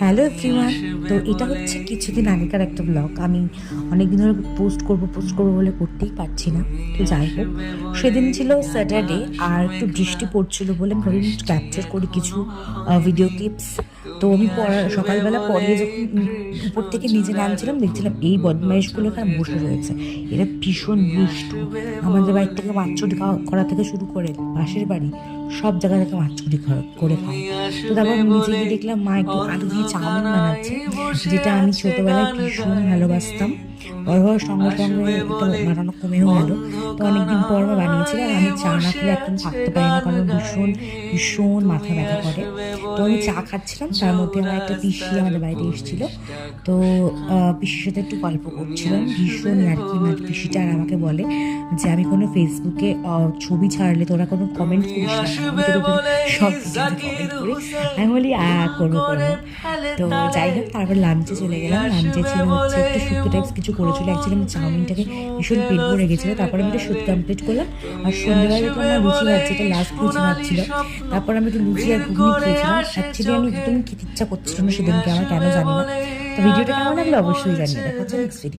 Hello everyone. তো এটা হচ্ছে কিছুদিন আগেকার একটা ব্লগ। আমি অনেক দিন ধরে পোস্ট করবো বলে করতেই পারছি না। তো যাই হোক, সেদিন ছিল স্যাটারডে আর একটু বৃষ্টি পড়ছিল বলে ভাবলাম ক্যাপচার করি কিছু ভিডিও ক্লিপস। তো আমি সকালবেলা পড়িয়ে যখন উপর থেকে নিচে নামছিলাম দেখছিলাম এই বদমাইশগুলো এখানে বসে রয়েছে। এরা ভীষণ দুষ্টু। আমাদের বাড়ি থেকে মাছ চুরি করা থেকে শুরু করে পাশের বাড়ি সব জায়গা থেকে মাছ চুরি করে খায়। তো তারপর নিচে গিয়ে দেখলাম মা একটু আলু দিয়ে চাউমিন বানাচ্ছে, যেটা আমি ছোটবেলায় ভীষণ ভালোবাসতাম। বড় হওয়ার সঙ্গে সঙ্গে এটা বানানো কমেও গেল। তো অনেকদিন পর মা বানিয়েছিলাম। আমি চা না খেলে একদম থাকতে পারি না, কারণ ভীষণ ভীষণ মাথা ব্যথা করে। তো আমি চা খাচ্ছিলাম, তার মধ্যে আমার একটা পিসি আমাদের বাড়িতে এসেছিল। তো পিসির সাথে একটু গল্প করছিলাম, ভীষণ আর কি। মানে পিসিটা আর আমাকে বলে যে আমি কোনো ফেসবুকে ছবি ছাড়লে তোরা কোনো কমেন্ট করিস না, আমি তোর উপর সব কমেন্ট করি। আমি বলি করবো করবো। তো যাই হোক, তারপর লাঞ্চে চলে গেলাম। লাঞ্চে ছিল হচ্ছে একটু শুক্তো টাইপস কিছু করেছিল। অ্যাকচুয়ালি আমি চাউমিনটাকে ভীষণ পেট ভরে গেছিলো। তারপরে আমি একটু শুট কমপ্লিট করলাম। আর সন্ধ্যেবেলা দেখলাম আমার লুচি ভাজছে, এটা লাস্ট লুচি ভাজছিল। তারপর আমি একটু লুচি আর ঘুগনি খেয়েছিলাম। অ্যাকচুয়ালি আমি একদম খেতে ইচ্ছা করছিল না সেদিনকে, আমার কেন জানি না। তো ভিডিওটা কেমন লাগলো অবশ্যই জানিয়ে। দেখা হচ্ছে নেক্সট ভিডিও।